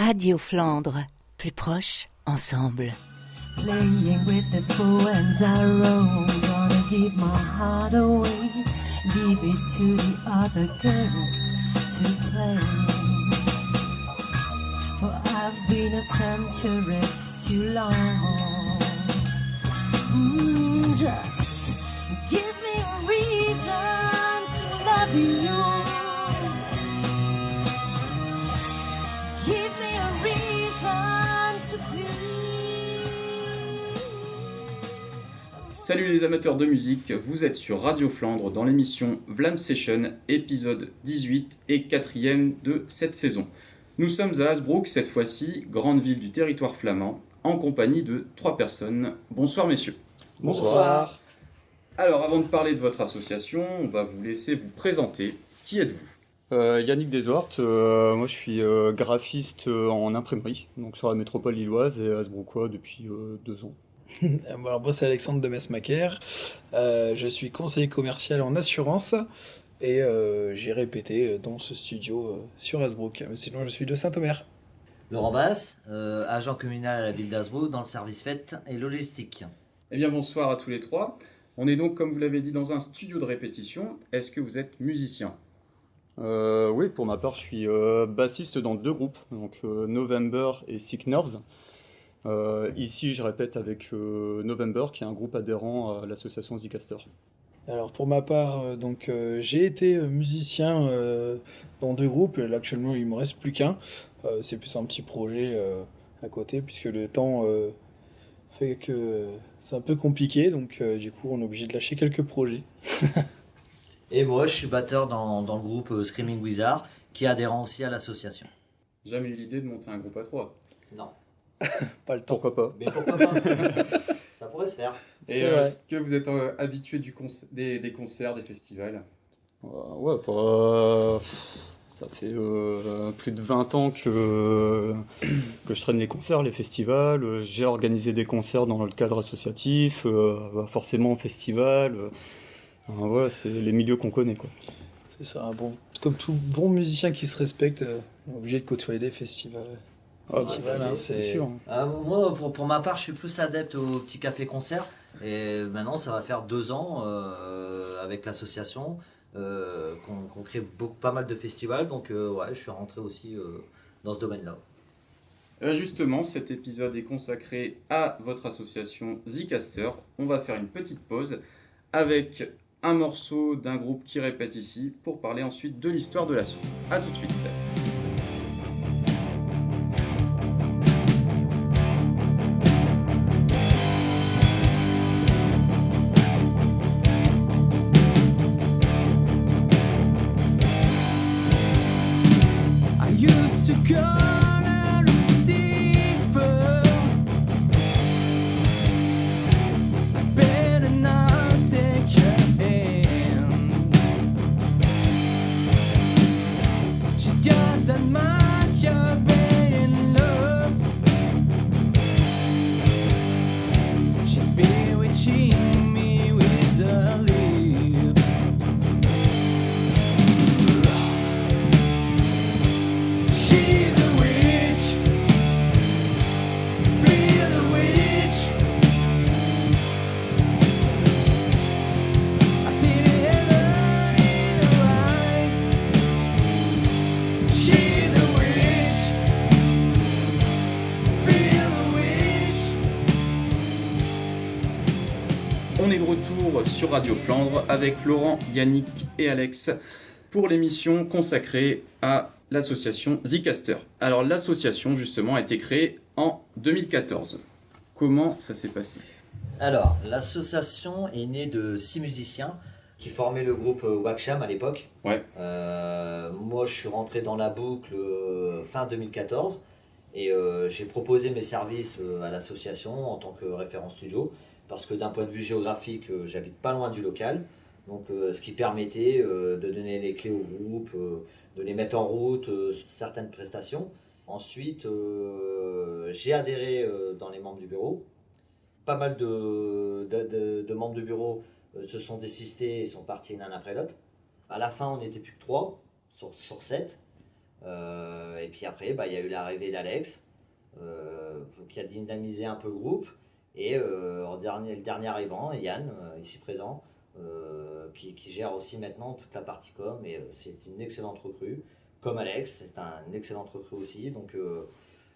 Radio Flandre, plus proche, ensemble. Playing with its bow and arrow, gonna give my heart away, give it to the other girls to play. For I've been a temptress too long. Just give me a reason to love you. Give me a reason to be. Salut les amateurs de musique, vous êtes sur Radio Flandre dans l'émission Vlam Session, épisode 18 et 4e de cette saison. Nous sommes à Hazebrouck cette fois-ci, grande ville du territoire flamand, en compagnie de 3 personnes. Bonsoir messieurs. Bonsoir. Alors avant de parler de votre association, on va vous laisser vous présenter. Qui êtes-vous ? Yannick Deswart, moi je suis graphiste en imprimerie, donc sur la métropole lilloise et à Hazebrouckois depuis 2 ans. Alors moi c'est Alexandre de Mesmaquer, je suis conseiller commercial en assurance et j'ai répété dans ce studio sur Hazebrouck. Sinon je suis de Saint-Omer. Laurent Basse, agent communal à la ville d'Hazebrouck dans le service fête et logistique. Eh bien bonsoir à tous les 3. On est donc comme vous l'avez dit dans un studio de répétition. Est-ce que vous êtes musicien ? Oui, pour ma part je suis bassiste dans 2 groupes, donc November et Sick Nerves. Ici je répète avec November qui est un groupe adhérent à l'association Zicaster. Alors pour ma part, j'ai été musicien dans 2 groupes, et là actuellement il ne me reste plus qu'un. C'est plus un petit projet à côté puisque le temps fait que c'est un peu compliqué, donc du coup on est obligé de lâcher quelques projets. Et moi je suis batteur dans le groupe Screaming Wizard qui est adhérent aussi à l'association. Jamais eu l'idée de monter un groupe à 3. Non. Pas le temps. Pourquoi pas ? Mais pourquoi pas. Ça pourrait se faire. Et C'est vrai. est-ce que vous êtes habitué des concerts, des festivals ? Ouais, ça fait plus de 20 ans que je traîne les concerts, les festivals. J'ai organisé des concerts dans le cadre associatif, forcément en festival. Voilà, c'est les milieux qu'on connaît, quoi. C'est ça, comme tout bon musicien qui se respecte, on est obligé de côtoyer des festivals. C'est sûr. Moi pour ma part je suis plus adepte au petit café-concert. Et maintenant ça va faire 2 ans avec l'association qu'on crée pas mal de festivals. Donc ouais, je suis rentré aussi dans ce domaine-là. Justement, cet épisode est consacré à votre association Zicaster. On va faire une petite pause avec un morceau d'un groupe qui répète ici pour parler ensuite de l'histoire de l'asso. A tout de suite. I used to call a receiver. I better not take her in. She's got that Machiavellian love. She's bewitching me with her lips. She's a witch, feel the witch. I see the heaven in her eyes. She's a witch, feel the witch. On est de retour sur Radio Flandre avec Laurent, Yannick et Alex pour l'émission consacrée à l'association Zicaster. Alors l'association justement a été créée en 2014. Comment ça s'est passé ? Alors, l'association est née de 6 musiciens qui formaient le groupe Waksham à l'époque. Ouais. Moi, je suis rentré dans la boucle fin 2014 et j'ai proposé mes services à l'association en tant que référent studio parce que d'un point de vue géographique, j'habite pas loin du local. Donc, ce qui permettait de donner les clés au groupe, de les mettre en route, certaines prestations. Ensuite, j'ai adhéré dans les membres du bureau. Pas mal de membres du bureau se sont désistés et sont partis l'un après l'autre. À la fin, on n'était plus que 3 sur 7. Et puis après, il y a eu l'arrivée d'Alex, qui a dynamisé un peu le groupe. Et le dernier arrivant, Yann, ici présent, qui gère aussi maintenant toute la partie com. Et c'est une excellente recrue. Comme Alex, c'est un excellent recrue aussi. Donc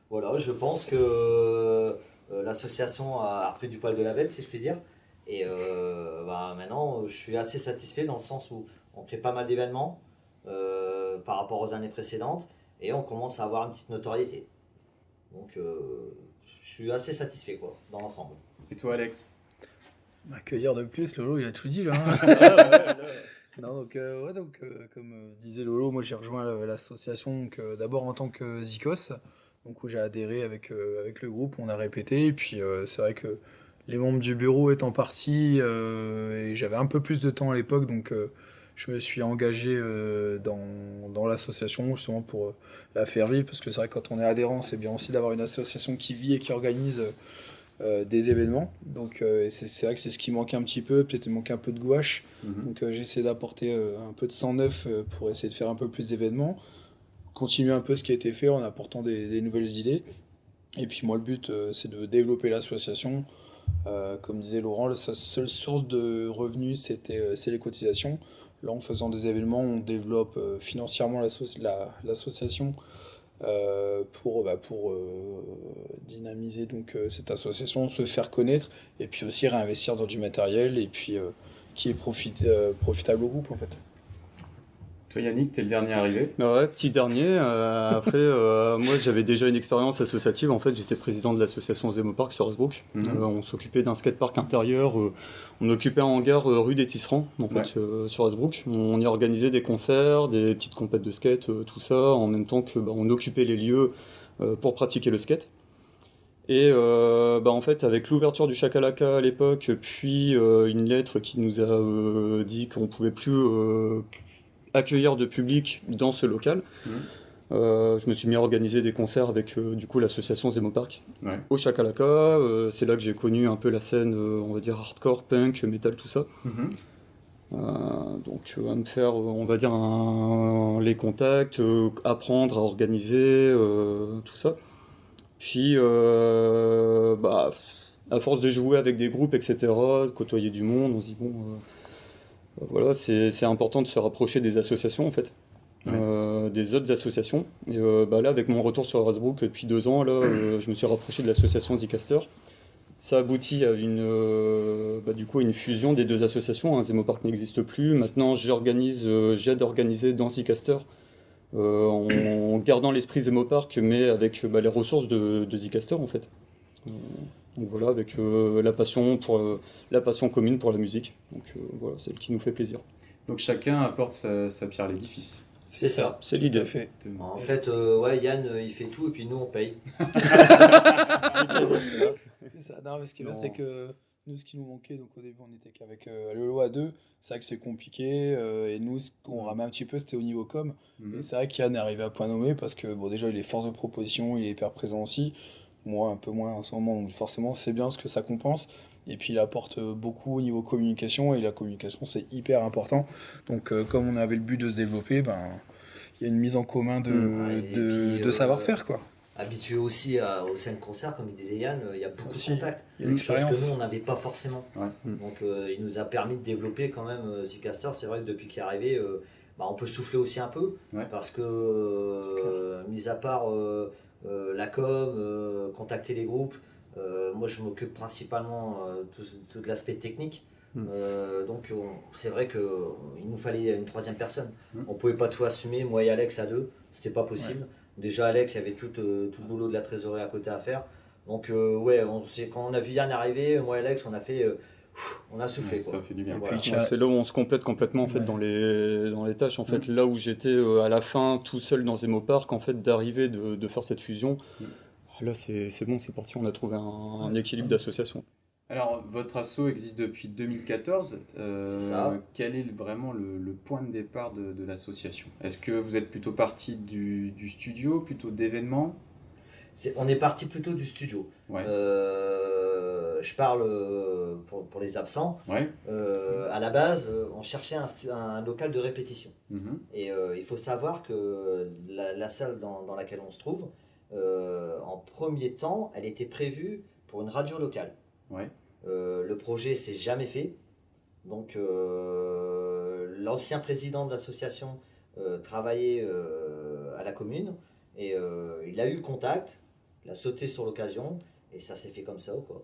voilà, je pense que l'association a pris du poil de la bête, si je puis dire. Et maintenant, je suis assez satisfait dans le sens où on crée pas mal d'événements par rapport aux années précédentes et on commence à avoir une petite notoriété. Donc, je suis assez satisfait quoi, dans l'ensemble. Et toi, Alex? Bah, que dire de plus, Lolo, il a tout dit là. Hein. Non, comme disait Lolo, moi j'ai rejoint l'association d'abord en tant que Zikos, donc où j'ai adhéré avec le groupe, on a répété, et puis c'est vrai que les membres du bureau étant partis, et j'avais un peu plus de temps à l'époque, donc je me suis engagé dans l'association justement pour la faire vivre, parce que c'est vrai que quand on est adhérent, c'est bien aussi d'avoir une association qui vit et qui organise des événements. Donc c'est vrai que c'est ce qui manquait un petit peu, peut-être il manquait un peu de gouache. Donc j'ai essayé d'apporter un peu de sang neuf pour essayer de faire un peu plus d'événements, continuer un peu ce qui a été fait en apportant des nouvelles idées. Et puis moi le but c'est de développer l'association. Comme disait Laurent, la seule source de revenus c'est les cotisations. Là en faisant des événements on développe financièrement l'association. Pour dynamiser donc cette association, se faire connaître et puis aussi réinvestir dans du matériel et puis qui est profitable au groupe en fait. Toi, Yannick, t'es le dernier arrivé. Ouais, petit dernier. Après, moi, j'avais déjà une expérience associative. En fait, j'étais président de l'association Zemo Park sur Hasbrook. On s'occupait d'un skatepark intérieur. On occupait un hangar rue des Tisserands, en fait, sur Hasbrook. On y organisait des concerts, des petites compètes de skate, tout ça, en même temps que on occupait les lieux pour pratiquer le skate. Et en fait, avec l'ouverture du Chakalaka à l'époque, puis une lettre qui nous a dit qu'on pouvait plus accueillir de public dans ce local. Je me suis mis à organiser des concerts avec du coup l'association Zemo Park au Chakalaka. C'est là que j'ai connu un peu la scène, on va dire hardcore, punk, metal, tout ça. Donc à me faire, on va dire, les contacts, apprendre à organiser, tout ça. Puis à force de jouer avec des groupes, etc., de côtoyer du monde, on se dit bon... voilà, c'est important de se rapprocher des associations en fait, des autres associations. Et là, avec mon retour sur Hasbrook depuis 2 ans, là, je me suis rapproché de l'association Zcaster. Ça aboutit à une fusion des 2 associations. Hein. Zemo Park n'existe plus. Maintenant, j'aide à organiser dans Zcaster, en gardant l'esprit Zemo Park, mais avec les ressources de Zcaster en fait. Donc voilà, avec la passion commune pour la musique. Donc voilà, celle qui nous fait plaisir. Donc chacun apporte sa pierre à l'édifice. C'est ça. C'est l'idée. En fait, Yann, il fait tout et puis nous, on paye. C'est ça. Non, mais ce qui est bien, c'est que nous, ce qui nous manquait, donc au début, on était qu'avec Lolo à 2. C'est vrai que c'est compliqué. Et nous, ce qu'on ramait un petit peu, c'était au niveau com. Et c'est vrai qu'Yann est arrivé à point nommé parce que, déjà, il est force de proposition, il est hyper présent aussi. Moi, un peu moins en ce moment, donc forcément, c'est bien parce que ça compense. Et puis, il apporte beaucoup au niveau communication, et la communication, c'est hyper important. Donc, comme on avait le but de se développer, il y a une mise en commun de savoir-faire, quoi. Habitué aussi aux scènes concerts, comme il disait Yann, il y a beaucoup de contacts. Il y a l'expérience. Chose que nous, on n'avait pas forcément. Donc, il nous a permis de développer quand même Zcaster. C'est vrai que depuis qu'il est arrivé, on peut souffler aussi un peu. Parce que, mis à part... la com, contacter les groupes. Moi, je m'occupe principalement de l'aspect technique. Donc, c'est vrai qu'il nous fallait une 3e personne. On ne pouvait pas tout assumer, moi et Alex à 2, c'était pas possible. Déjà, Alex, il y avait tout le boulot de la trésorerie à côté à faire. Donc, quand on a vu Yann arriver, moi et Alex, on a fait... on a soufflé. Quoi. Ça fait du bien. Voilà. C'est là où on se complète complètement en fait, dans les tâches. En fait, là où j'étais à la fin tout seul dans Zemo Park, en fait, d'arriver de faire cette fusion, là c'est bon, c'est parti, on a trouvé un équilibre d'association. Alors, votre asso existe depuis 2014. C'est ça. Quel est vraiment le point de départ de l'association? Est-ce que vous êtes plutôt parti du studio, plutôt d'événements? On est parti plutôt du studio. je parle pour les absents. Ouais. À la base, on cherchait un local de répétition. Mhm. Et il faut savoir que la salle dans laquelle on se trouve, en premier temps, elle était prévue pour une radio locale. Ouais. Le projet s'est jamais fait. Donc l'ancien président de l'association travaillait à la commune et il a eu le contact, il a sauté sur l'occasion et ça s'est fait comme ça, quoi.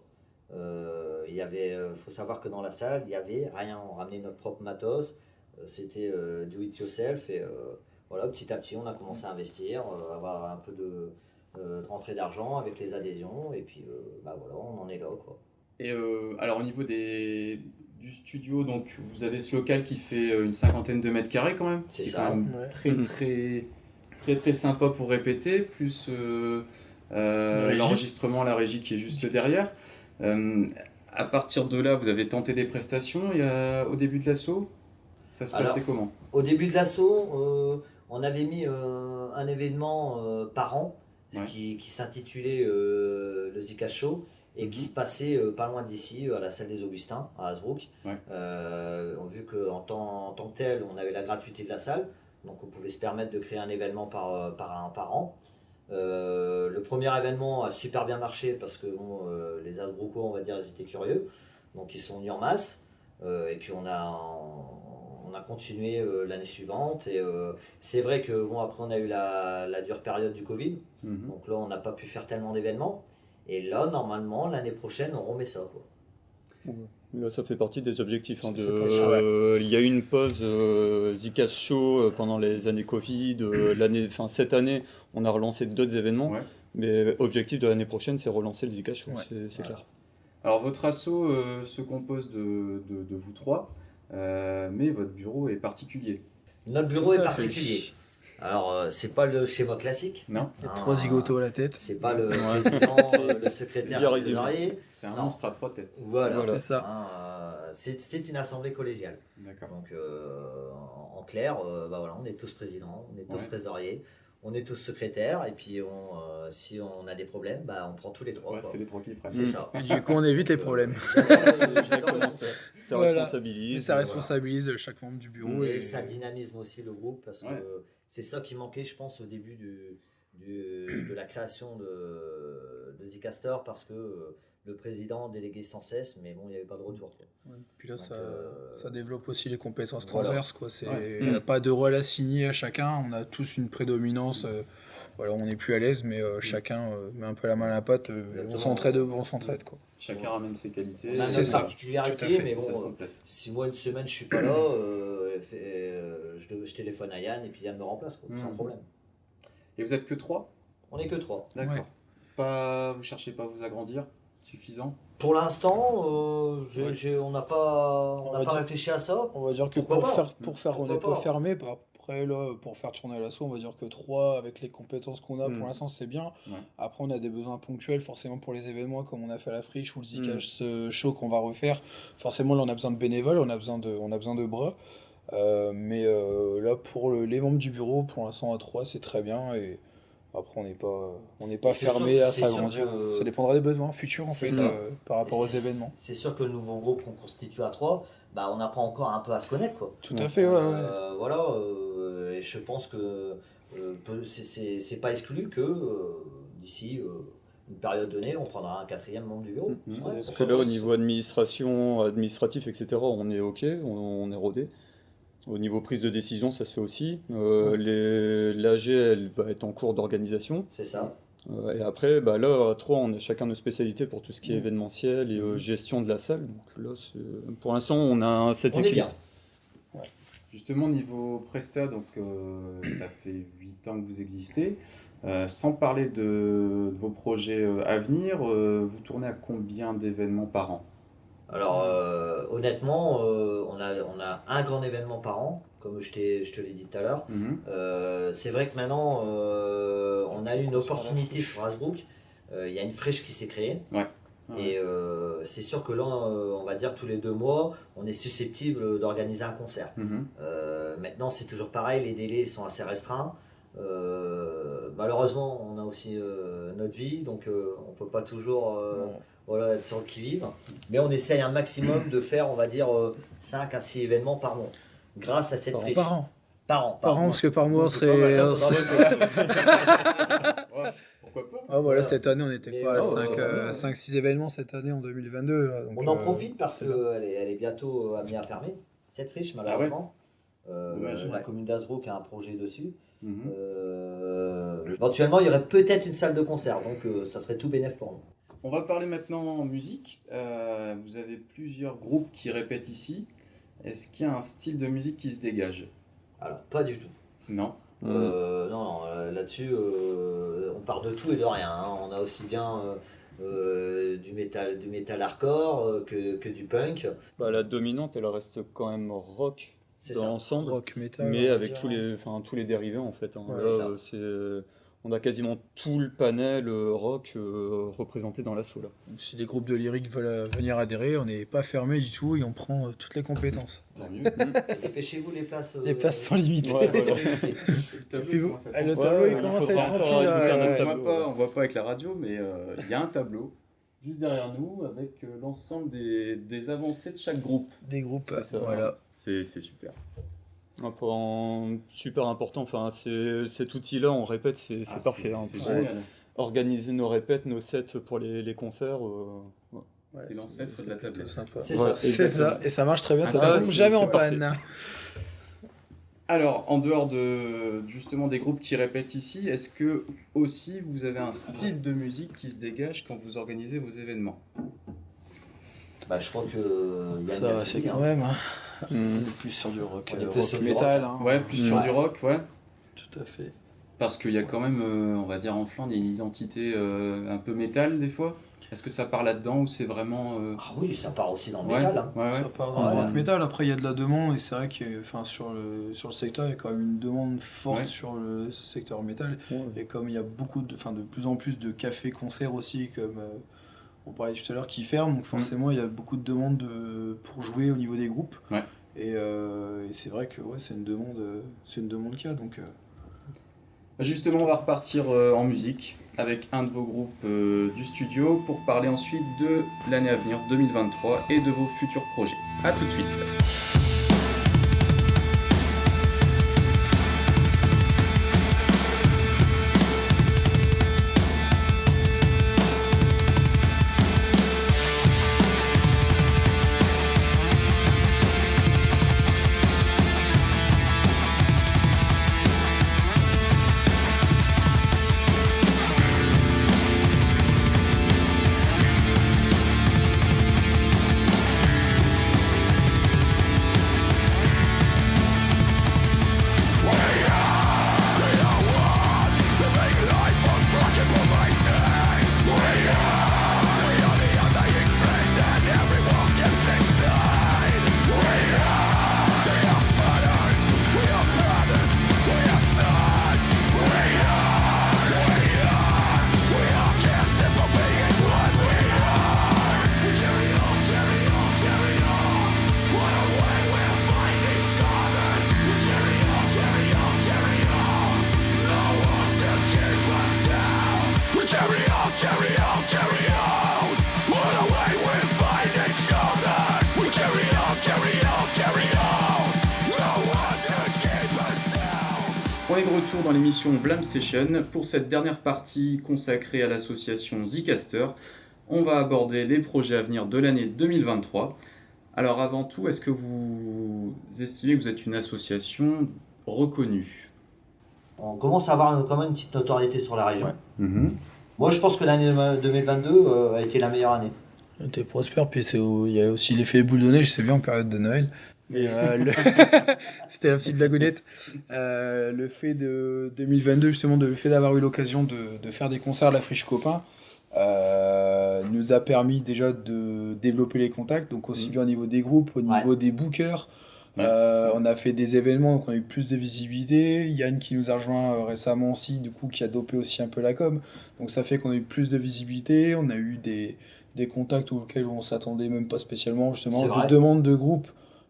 Faut savoir que dans la salle, il y avait rien, on ramenait notre propre matos, c'était do it yourself et voilà, petit à petit on a commencé à investir, avoir un peu de rentrée d'argent avec les adhésions et puis voilà, on en est là, quoi. Et alors au niveau du studio, donc vous avez ce local qui fait une 50aine de mètres carrés quand même. C'est qui est ça. quand même Ouais. très sympa pour répéter, plus régie. l'enregistrement, la régie qui est juste derrière. À partir de là, vous avez tenté des prestations au début de l'assaut. Ça se passait comment? Au début de l'assaut, on avait mis un événement par an Ouais. qui s'intitulait le Zika Show et qui se passait pas loin d'ici, à la salle des Augustins, à Hasbrook. Ouais. Vu qu'en tant que tel, on avait la gratuité de la salle, donc on pouvait se permettre de créer un événement par an. Le premier événement a super bien marché parce que les Hasbrookois, on va dire, ils étaient curieux, donc ils sont venus en masse. Et puis on a continué l'année suivante et c'est vrai que après on a eu la dure période du Covid, Mhm. donc là on n'a pas pu faire tellement d'événements et là normalement l'année prochaine on remet ça, quoi. Là, ça fait partie des objectifs. Ça fait partie, ouais. Il y a eu une pause Zika Show pendant les années Covid. Cette année, on a relancé d'autres événements. Ouais. Mais objectif de l'année prochaine, c'est relancer le Zika Show, Ouais. c'est clair. Alors votre assaut se compose de vous trois, mais votre bureau est particulier. Notre bureau Tout est à fait. particulier. Alors c'est pas le schéma classique. Non? Il y a 3 zigotos à la tête. C'est pas le Ouais. président, le C'est secrétaire, bien le résumé. trésorier. C'est un Non. monstre à 3 têtes. Voilà. Voilà. C'est ça. C'est une assemblée collégiale. D'accord. Donc en clair, voilà, on est tous présidents, on est tous Ouais. trésoriers, on est tous secrétaires et puis si on a des problèmes, on prend tous les trois, Ouais, quoi. c'est les trois qui prennent. C'est ça. Et du coup, on évite les problèmes. J'adore le concept. Ça Voilà. responsabilise. Et ça responsabilise chaque membre du bureau. Et Et ça dynamise aussi le groupe parce que Ouais. c'est ça qui manquait, je pense, au début de la création de Zcaster parce que le président déléguait sans cesse, mais bon, il n'y avait pas de retour, quoi. Ouais. Puis là, Donc, ça développe aussi les compétences voilà. transverses, quoi. Ouais, Il n'y a pas de rôle assigné à chacun. On a tous une prédominance. Voilà, on n'est plus à l'aise, mais chacun met un peu la main à la pâte. On s'entraide, quoi. Chacun ramène ses qualités. On a C'est notre ça. particularité, Tout à fait. mais bon, Ça se complète. si moi une semaine je suis pas là, je téléphone à Yann et puis Yann me remplace, quoi, sans Mhm. problème. Et vous êtes que 3? On n'est que 3. D'accord. Ouais. Vous cherchez pas à vous agrandir? Suffisant? Pour l'instant, Ouais. on n'a pas, On va dire- réfléchi à ça. On va dire que Pourquoi pas pour faire, on Pourquoi n'est pas pas fermé. Après, là, pour faire tourner l'assaut, on va dire que 3, avec les compétences qu'on a, Mm. pour l'instant, c'est bien. Ouais. Après, on a des besoins ponctuels, forcément, pour les événements, comme on a fait à la friche ou le Zika Show qu'on va refaire. Forcément, là, on a besoin de bénévoles, on a besoin de bras. Mais là, pour les membres du bureau, pour l'instant, à 3, c'est très bien. Et après, on n'est pas C'est fermé sûr- à c'est sûr s'agrandir. que- Ça dépendra des besoins futurs, en C'est fait, ça. par rapport aux Et événements. C'est sûr que le nouveau groupe qu'on constitue à 3, on apprend encore un peu à se connaître, quoi. Tout à fait, ouais. Voilà, et je pense que c'est pas exclu que d'ici une période donnée, on prendra un 4e membre du bureau. Mhm. Ouais, Parce que là, au niveau administratif, etc., on est OK, on est rodé. Au niveau prise de décision, ça se fait aussi. L'AG, elle va être en cours d'organisation. c'est ça. Et après, là, à 3, on a chacun nos spécialités pour tout ce qui est Mm. événementiel et gestion de la salle. Donc là, pour l'instant, on a cet On est équilibre. bien. Justement, niveau Presta, donc ça fait 8 ans que vous existez. Sans parler de vos projets à venir, vous tournez à combien d'événements par an? Alors, honnêtement, on a un grand événement par an, comme je te l'ai dit tout à l'heure. Mhm. C'est vrai que maintenant, on a eu une opportunité sur Hasbrook. Il y a une friche qui s'est créée. Ouais. Et c'est sûr que là, on va dire tous les 2 mois, on est susceptible d'organiser un concert. Mhm. Maintenant, c'est toujours pareil, les délais sont assez restreints. malheureusement, on a aussi notre vie, donc on peut pas toujours voilà, être sur le qui-vive. Mais on essaye un maximum de faire, on va dire, 5 à 6 événements par mois, grâce à cette friche. Par an. Par an. Par an, parce que par mois, on C'est pas mal, ça, serait. Ouais, pourquoi pas? Ah, voilà, cette année, on était Mais pas à ouais, 5-6 événements cette année en 2022. Là, donc, On en profite parce c'est qu'elle est bientôt amenée à fermer, cette friche, malheureusement. Dommage. La commune d'Azebrook a un projet dessus. Mhm. Éventuellement, il y aurait peut-être une salle de concert, donc ça serait tout bénef pour nous. On va parler maintenant musique. Vous avez plusieurs groupes qui répètent ici. Est-ce qu'il y a un style de musique qui se dégage? Alors, pas du tout. Non. Non, là-dessus, on part de tout et de rien. Hein. On a aussi bien du métal hardcore que du punk. Bah, la dominante, elle reste quand même rock C'est dans ça. l'ensemble, rock, metal. mais on va avec dire. tous les dérivés en fait. Hein. Ouais, Là, c'est ça. on a quasiment tout le panel rock représenté dans l'assaut là. Donc, si des groupes de lyrique veulent venir adhérer, on n'est pas fermé du tout et on prend toutes les compétences. Tant mieux. Dépêchez-vous, les places. Les places sont limitées. Ouais, c'est voilà. limité. Le Et tableau, puis, comment ça le s'appelle? tableau, Ouais, il il commence à faudra être encore rempli. rajouter un là. autre On tableau, voit pas avec la radio, mais il y a un tableau juste derrière nous avec l'ensemble des avancées de chaque groupe. Des groupes, C'est ça. voilà. C'est super. Un point super important, enfin, cet outil-là, on répète, c'est Ah, parfait. Hein, C'est pour génial. organiser nos répètes, nos sets pour les concerts. Ouais. Ouais, C'est l'ancêtre de la plutôt tablette. sympa. C'est Ouais, ça. C'est exactement. ça, et ça marche très bien, ça Ah, ne tombe c'est- jamais c'est en panne. Alors, en dehors justement des groupes qui répètent ici, est-ce que aussi vous avez un style de musique qui se dégage quand vous organisez vos événements? Bah, je crois que. Yann Ça, l'a c'est dit, quand hein. même. C'est plus sur du rock, On est plus rock sur du metal. rock. Hein. Ouais, plus sur Ouais. du rock, ouais. Tout à fait. Parce qu'il y a quand même, on va dire en Flandre, il y a une identité un peu métal des fois. Est-ce que ça part là-dedans ou c'est vraiment... Ah oui, ça part aussi dans le ouais, métal. Hein. ouais, ouais. Ça part dans le Ouais. rock metal, après il y a de la demande, et c'est vrai que enfin, sur le secteur, il y a quand même une demande forte Ouais. sur le secteur métal. Ouais. Et comme il y a de plus en plus de cafés-concerts aussi, comme on parlait tout à l'heure, qui ferment, donc forcément il y a beaucoup de demandes pour jouer au niveau des groupes. Ouais. Et c'est vrai que ouais, c'est une demande qu'il y a. Donc, Justement, on va repartir en musique avec un de vos groupes du studio pour parler ensuite de l'année à venir, 2023, et de vos futurs projets. A tout de suite. On est de retour dans l'émission Vlam Session pour cette dernière partie consacrée à l'association Zcaster. On va aborder les projets à venir de l'année 2023. Alors avant tout, est-ce que vous estimez que vous êtes une association reconnue? On commence à avoir quand même une petite notoriété sur la région. Ouais. Moi, je pense que l'année 2022 a été la meilleure année. t'es prospère, puis il y a aussi l'effet boule de neige, c'est bien en période de Noël. Mais c'était la petite blagounette. Le fait de 2022, justement, le fait d'avoir eu l'occasion de faire des concerts à la Friche Copain, nous a permis déjà de développer les contacts, donc aussi bien au niveau des groupes, au niveau des bookers. On a fait des événements, donc on a eu plus de visibilité. Yann qui nous a rejoint récemment aussi, du coup, qui a dopé aussi un peu la com. Donc ça fait qu'on a eu plus de visibilité, on a eu des contacts auxquels on s'attendait même pas spécialement, justement, C'est vrai. de demandes de groupes.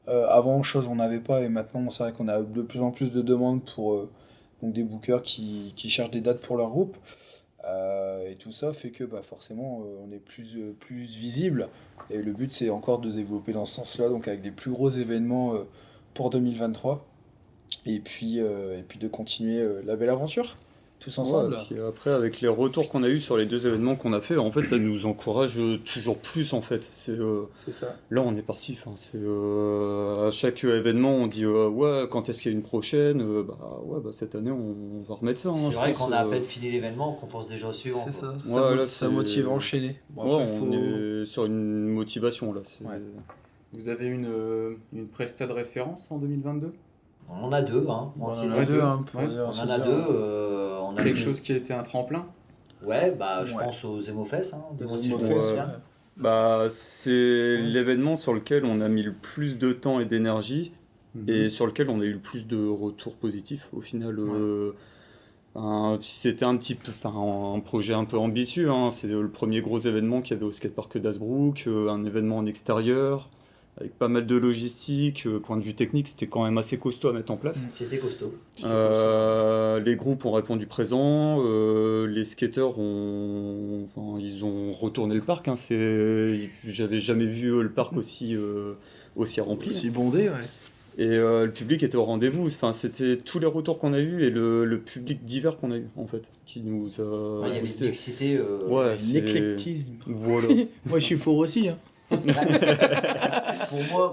Avant, chose on n'avait pas, et maintenant c'est vrai qu'on a de plus en plus de demandes pour donc des bookers qui cherchent des dates pour leur groupe. Et tout ça fait que forcément on est plus visible. Et le but c'est encore de développer dans ce sens-là, donc avec des plus gros événements pour 2023. Et puis de continuer la belle aventure, tous ensemble. Ouais, puis après, avec les retours qu'on a eu sur les 2 événements qu'on a fait, en fait, ça nous encourage toujours plus, en fait. C'est ça. Là, on est parti. Enfin, à chaque événement, on dit ouais, quand est-ce qu'il y a une prochaine? Cette année, on va remettre ça. Hein, C'est je vrai pense, qu'on a à peine fini l'événement, qu'on pense déjà au suivant. C'est quoi. ça. Ouais, là, Ça c'est- motive à enchaîner. Bon, ouais, après, on est sur une motivation là. Ouais. Vous avez une presta de référence en 2022? On en a 2, hein. On C'est en vrai. a Ouais, deux, deux. hein, pour Ouais. dire, On se en a dire, 2. On a Quelque le- chose qui a été un tremplin? Ouais, je Ouais. pense aux Emofest. Hein. Les Dis-moi si je me Homofest, trompe ouais. bien. C'est l'événement sur lequel on a mis le plus de temps et d'énergie Mhm. et sur lequel on a eu le plus de retours positifs. Au final, c'était un projet un peu ambitieux. Hein. C'est le premier gros événement qu'il y avait au skatepark d'Asbrook, un événement en extérieur, avec pas mal de logistique. Point de vue technique, c'était quand même assez costaud à mettre en place. C'était costaud. Les groupes ont répondu présent, les skateurs ils ont retourné le parc. Hein. J'avais jamais vu le parc aussi rempli. Aussi bondé, ouais. Et le public était au rendez-vous. Enfin, c'était tous les retours qu'on a eu et le public divers qu'on a eu en fait, qui nous a Il y avait boosté. une mixité. Ouais, Un c'est- éclectisme. Voilà. Moi, je suis pour aussi. Hein.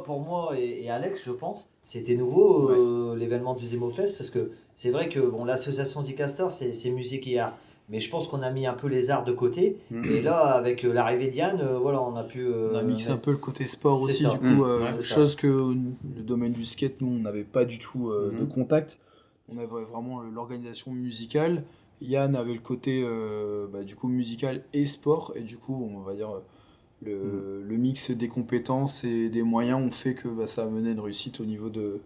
Pour moi et Alex, je pense, c'était nouveau l'événement du Zemofest parce que c'est vrai que l'association Zicaster, c'est musique et art. Mais je pense qu'on a mis un peu les arts de côté. Mhm. Et là, avec l'arrivée d'Yann, on a pu. On a mixé un peu le côté sport c'est aussi, ça. du coup, Ouais, c'est ça. chose que le domaine du skate, nous, on n'avait pas du tout de Mhm. contact. On avait vraiment l'organisation musicale. Yann avait le côté du coup musical et sport, et du coup, on va dire le mix des compétences et des moyens ont fait que ça a mené à une réussite au niveau de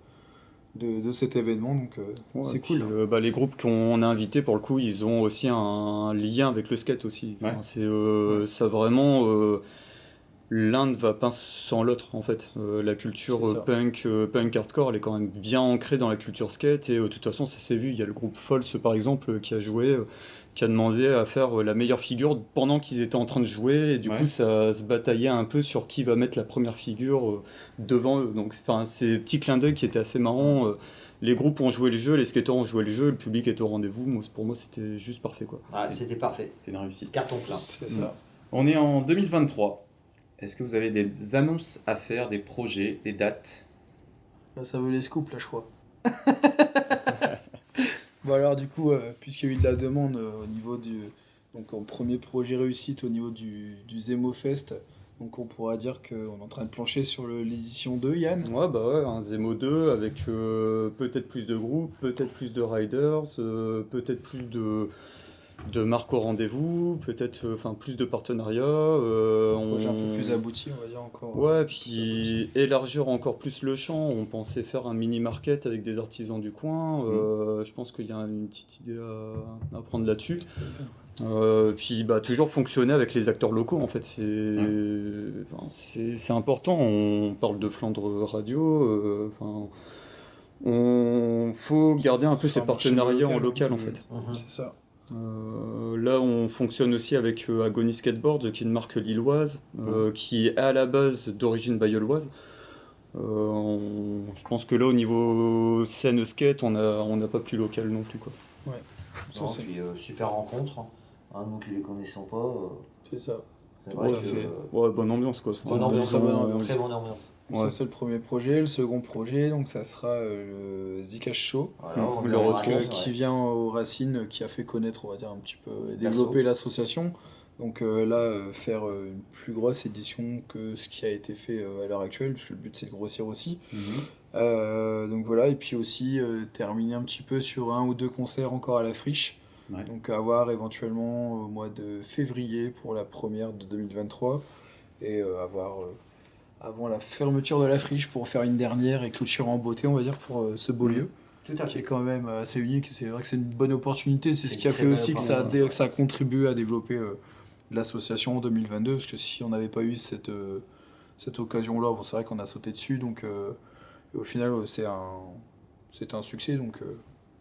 cet événement, donc Ouais, c'est puis, cool. les groupes qu'on a invités, pour le coup, ils ont aussi un lien avec le skate aussi. Enfin, Ouais. ça vraiment, l'un ne va pas sans l'autre en fait. La culture C'est ça. punk hardcore, elle est quand même bien ancrée dans la culture skate et de toute façon, ça s'est vu. Il y a le groupe False par exemple qui a joué, qui a demandé à faire la meilleure figure pendant qu'ils étaient en train de jouer et du Ouais. coup, ça se bataillait un peu sur qui va mettre la première figure devant eux. Donc, enfin, c'est petits clins d'œil qui étaient assez marrants. Les groupes ont joué le jeu, les skateurs ont joué le jeu, le public est au rendez-vous. Pour moi, c'était juste parfait, quoi. C'était parfait. C'était une réussite. Carton plein. C'est ça. On est en 2023. Est-ce que vous avez des annonces à faire, des projets, des dates? Là, ça veut les scoops, là, je crois. Bon, alors, du coup, puisqu'il y a eu de la demande au niveau donc, en premier projet réussite au niveau du Zemofest, donc on pourra dire qu'on est en train de plancher sur l'édition 2, Yann. Ouais, un Zemo 2 avec peut-être plus de groupes, peut-être plus de riders, peut-être plus de marques au rendez-vous, peut-être plus de partenariats. Un projet un peu plus abouti, on va dire encore. Ouais, plus puis élargir encore plus le champ. On pensait faire un mini-market avec des artisans du coin. Je pense qu'il y a une petite idée à prendre là-dessus. Puis toujours fonctionner avec les acteurs locaux en fait, c'est important. On parle de Flandre Radio, on faut garder un peu ces Faire marcher le partenariats en local. local en fait. Mhm. C'est ça. Là on fonctionne aussi avec Agony Skateboards qui est une marque lilloise qui est à la base d'origine bayeuloise. Je pense que là au niveau scène skate on n'a pas plus local non plus quoi. Ça, Non, c'est puis, super rencontre. Hein, nous qui les connaissons pas, c'est ça. c'est Tout vrai à que fait. Ouais, bonne ambiance quoi. bonne ambiance, Très bonne ambiance. très bonne ambiance. Donc Ouais. ça, c'est le premier projet. Le second projet, donc ça sera le Zcash Show. Voilà, on Le est en retour. racine, Qui ouais. vient aux racines, qui a fait connaître, on va dire, un petit peu, et L'asso. développer l'association. Donc là, faire une plus grosse édition que ce qui a été fait à l'heure actuelle, parce que le but c'est de grossir aussi. Donc voilà, et puis aussi terminer un petit peu sur 1 ou 2 concerts encore à la friche. Ouais. Donc à voir éventuellement au mois de février pour la première de 2023, et avoir avant la fermeture de la friche pour faire une dernière et clôturer en beauté, on va dire, pour ce beau lieu Tout à qui est fait. quand même assez unique. C'est vrai que c'est une bonne opportunité. C'est C'est ce qui a une fait très aussi belle que opportunité. que ça a contribué à développer l'association en 2022. Parce que si on n'avait pas eu cette occasion-là, bon, c'est vrai qu'on a sauté dessus. Donc au final, c'est un succès. Donc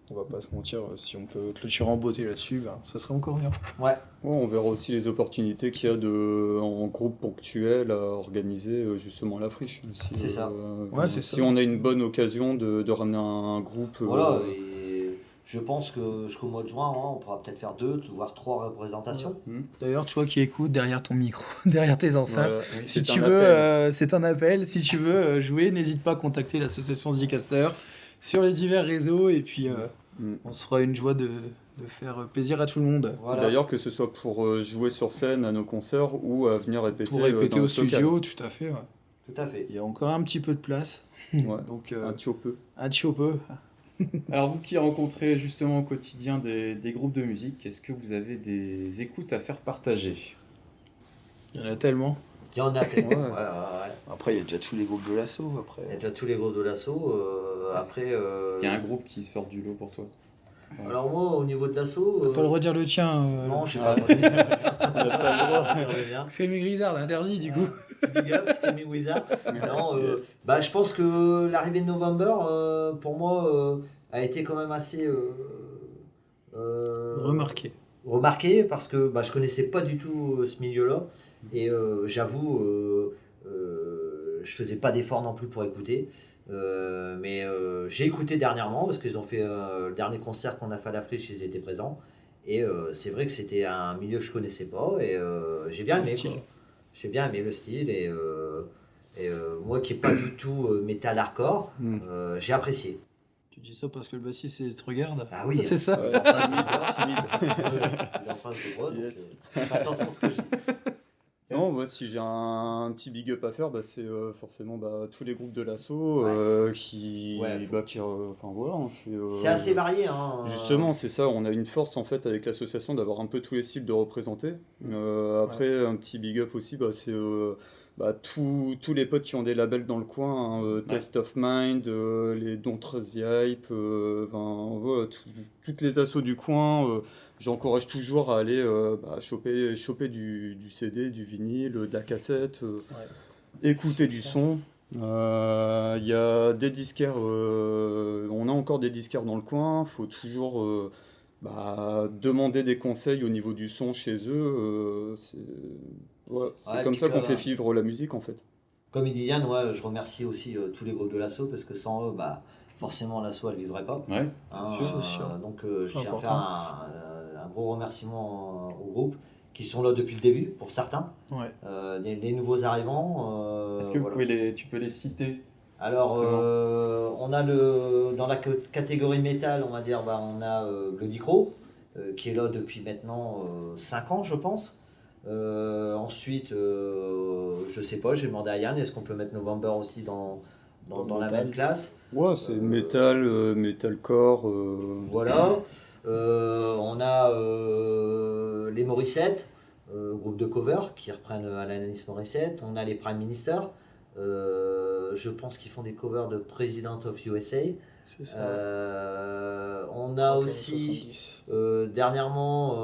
On va pas se mentir, si on peut clôturer en beauté là-dessus, ben, ça serait encore mieux. Ouais, Ouais, on verra aussi les opportunités qu'il y a en groupe ponctuel à organiser justement la friche. Si, C'est ça. Ouais, c'est si ça. on a une bonne occasion de ramener un groupe. voilà. Et je pense que jusqu'au mois de juin, hein, on pourra peut-être faire 2, voire 3 représentations. D'ailleurs, toi qui écoutes derrière ton micro, derrière tes enceintes, Voilà, si c'est tu un veux, appel. c'est un appel. Si tu veux jouer, n'hésite pas à contacter l'association Zcaster sur les divers réseaux et puis on se fera une joie de faire plaisir à tout le monde. Voilà. D'ailleurs, que ce soit pour jouer sur scène à nos concerts ou à venir répéter, Pour répéter dans au notre local. studio, tout à fait. Ouais. Tout à fait. Il y a encore un petit peu de place, Ouais, donc un petit peu. un petit peu. Alors vous qui rencontrez justement au quotidien des groupes de musique, est-ce que vous avez des écoutes à faire partager? Il y en a tellement. Il y en a tellement. Ouais. Ouais, ouais, ouais. Après, il y a déjà tous les groupes de l'assaut. Après. Il y a déjà tous les groupes de l'assaut. Après, Est-ce qu'il y a un groupe qui sort du lot pour toi? alors moi, au niveau de l'assaut... T'as pas le redire le tien. Non, je sais Ah. pas. On n'a pas le droit. Bien. Screaming Lizard, interdit du coup. Petit big up, Screaming Wizard. Non, Yes. bah, je pense que l'arrivée de November, pour moi, a été quand même assez Remarqué. remarquée parce que bah, je connaissais pas du tout ce milieu-là et j'avoue, je faisais pas d'effort non plus pour écouter. Mais j'ai écouté dernièrement parce qu'ils ont fait le dernier concert qu'on a fait à la Friche, ils étaient présents. Et c'est vrai que c'était un milieu que je connaissais pas et j'ai bien Le aimé. style. Quoi. J'ai bien aimé le style et moi qui n'ai pas du tout métal hardcore, j'ai apprécié. Tu dis ça parce que le bassiste te regarde. Ah oui, C'est ça. Ouais, timide. il est en face de moi, donc Yes. je fais attention à ce que je dis. Non, moi, si j'ai un petit big up à faire, bah, c'est forcément tous les groupes de l'assaut qui, Ouais, faut- enfin voilà, hein, C'est assez varié. Hein. Justement, c'est ça. On a une force en fait avec l'association d'avoir un peu tous les styles de représenter. Après, un petit big up aussi, c'est tous les potes qui ont des labels dans le coin, hein, Test of Mind, les Don't Trust the Hype, enfin, voilà, toutes les assos du coin. J'encourage toujours à aller choper du CD, du vinyle, de la cassette, écouter du son. Il y a des disquaires, on a encore des disquaires dans le coin, faut toujours demander des conseils au niveau du son chez eux. C'est Ouais, comme puis ça qu'on comme, fait vivre la musique en fait. Comme il dit Yann, ouais, je remercie aussi tous les groupes de l'assaut parce que sans eux, forcément l'assaut elle vivrait pas. Ouais, Hein, sûr, c'est sûr. donc C'est je tiens à important. faire un gros remerciement au groupe qui sont là depuis le début pour certains. Ouais. Les nouveaux arrivants. est-ce que voilà. tu peux les citer? Alors, Justement. on a dans la catégorie métal, on va dire, on a Bloody Crow, qui est là depuis maintenant 5 ans, je pense. Ensuite, je sais pas, j'ai demandé à Yann, est-ce qu'on peut mettre November aussi dans la Metal. même classe? Ouais, c'est metal, metalcore. Voilà. On a les Morissette, groupe de cover qui reprennent Alanis Morissette. On a les Prime Minister. Je pense qu'ils font des covers de President of USA. C'est ça. On a Ok, aussi 70. dernièrement,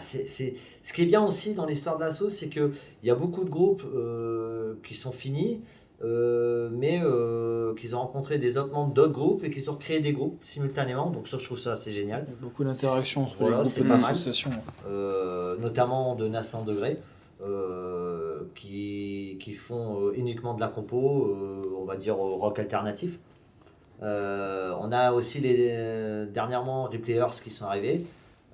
ce qui est bien aussi dans l'histoire de l'assaut, c'est qu'il y a beaucoup de groupes qui sont finis, mais qu'ils ont rencontré des autres membres d'autres groupes et qu'ils ont recréé des groupes simultanément. Donc ça, je trouve ça assez génial. Il y a beaucoup d'interactions entre Voilà, les groupes c'est et pas les mal. associations. Notamment de Nascent Degré, qui font uniquement de la compo, on va dire rock alternatif. On a aussi dernièrement Replayers qui sont arrivés,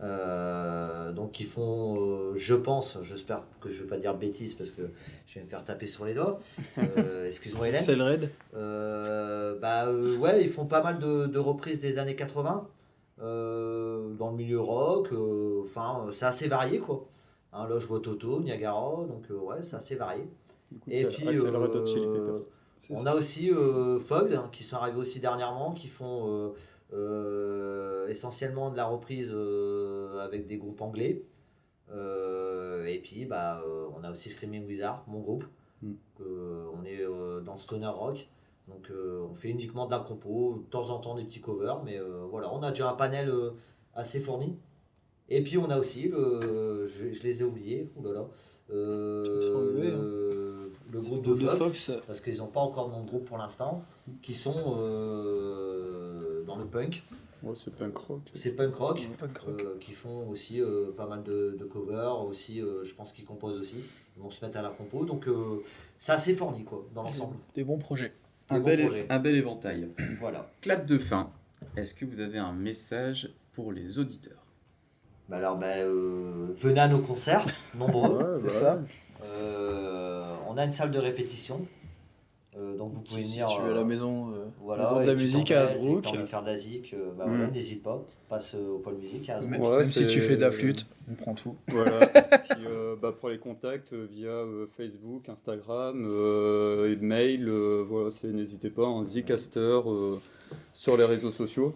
donc qui font, je pense, j'espère que je ne vais pas dire bêtises parce que je vais me faire taper sur les doigts. Excuse-moi Hélène. C'est le raid. Ouais, ils font pas mal de reprises des années 80 dans le milieu rock. Enfin, c'est assez varié quoi. Hein, là, je vois Toto, Niagara, donc ouais, c'est assez varié. Du coup, Et c'est puis, Axel Red Hot Chili Peppers. on a aussi Fogg qui sont arrivés aussi dernièrement, qui font essentiellement de la reprise avec des groupes anglais. Et puis, on a aussi Screaming Wizard, mon groupe. On est dans le stoner rock. Donc on fait uniquement de la compo, de temps en temps des petits covers, mais voilà, on a déjà un panel assez fourni. Et puis on a aussi, je les ai oubliés, oulala, le groupe de Fox, parce qu'ils n'ont pas encore de nom de groupe pour l'instant, qui sont dans le punk. Ouais, c'est punk rock. C'est punk rock, Punk rock. qui font aussi pas mal de covers, aussi je pense qu'ils composent aussi, ils vont se mettre à la compo, donc c'est assez fourni quoi, dans l'ensemble. Des bons projets. Des bons projets. Un bel éventail. Voilà. Clap de fin. Est-ce que vous avez un message pour les auditeurs? Alors venez à nos concerts, nombreux. C'est ça. On a une salle de répétition, donc vous pouvez venir. Si tu es à la maison, Voilà, maison de et la tu musique à t'embêtes, et que Hasbrook. t'as envie de faire de la zik, voilà, n'hésite pas, passe au pôle musique à Hasbrook. Ouais, Même si c'est- tu fais de la flûte, on prend tout. Voilà. Puis, pour les contacts via Facebook, Instagram, et mail, voilà, n'hésitez pas, un Zcaster sur les réseaux sociaux.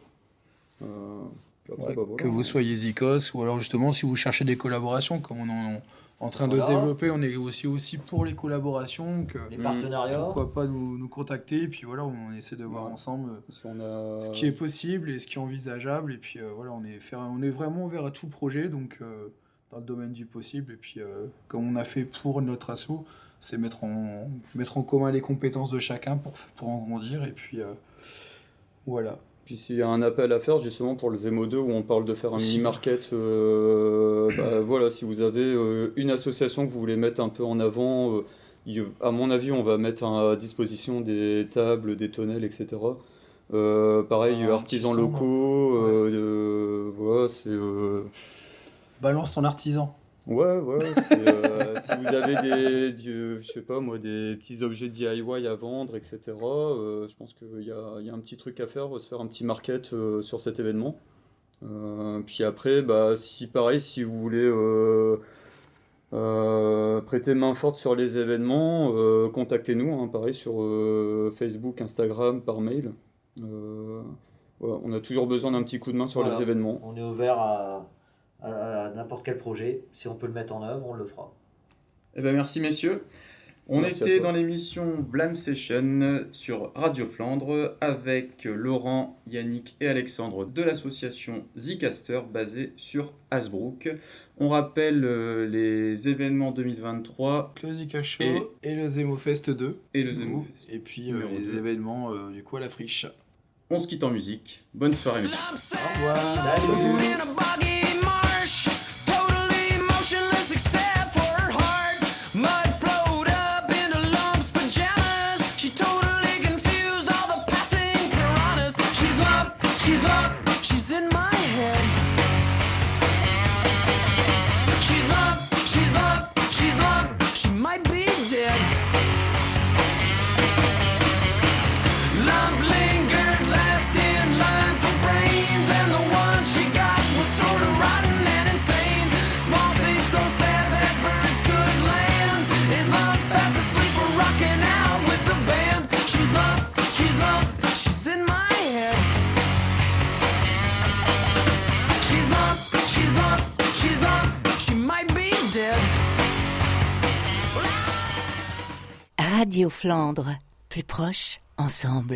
Puis après, Ouais, voilà. que vous soyez Zikos ou alors justement si vous cherchez des collaborations, comme on est en train de se Voilà. développer, on est aussi pour les collaborations, que Les partenariats. pourquoi pas nous contacter, et puis voilà, on essaie de voir Ouais. ensemble Si on a... ce qui est possible et ce qui est envisageable, et puis voilà, on est vraiment ouvert à tout projet, donc dans le domaine du possible, et puis comme on a fait pour notre asso, c'est mettre en commun les compétences de chacun pour en grandir, et puis voilà. Puis s'il y a un appel à faire justement pour le Zemo 2 où on parle de faire un Aussi. mini-market, voilà, si vous avez une association que vous voulez mettre un peu en avant, à mon avis on va mettre à disposition des tables, des tonnelles, etc. Pareil, Un petit artisans stand. locaux, voilà, c'est... Balance ton artisan. Ouais, si vous avez je sais pas moi, des petits objets DIY à vendre, etc., je pense qu'il y a un petit truc à faire, se faire un petit market sur cet événement. Puis après, si vous voulez prêter main forte sur les événements, contactez-nous, hein, pareil sur Facebook, Instagram, par mail. Voilà, on a toujours besoin d'un petit coup de main sur Voilà. les événements. On est ouvert à n'importe quel projet. Si on peut le mettre en œuvre, on le fera. Eh ben merci messieurs. On Merci à était toi. dans l'émission Blam Session sur Radio Flandre avec Laurent, Yannick et Alexandre de l'association Zcaster basée sur Hasbrook. On rappelle les événements 2023 Classica Show Et- et le Zemo Fest 2. et le Zemo Fest. Et puis Numéro les 2. événements du coup à la friche. On se quitte en musique. Bonne soirée messieurs. Au revoir. Salut. In a boggy marsh, totally motionless except for her heart. Mud flowed up into lumps, pajamas. She totally confused all the passing piranhas. She's lump, she's in my head. She's lump, she might be dead. Lump lingered last in line for brains, and the one she got was sort of rotten and insane. Small thing so sad that birds could land. Is Lump fast asleep or rocking out with the band? She's lump, she's in my head. She's lump, she might be dead. Radio Flandre, plus proche, ensemble.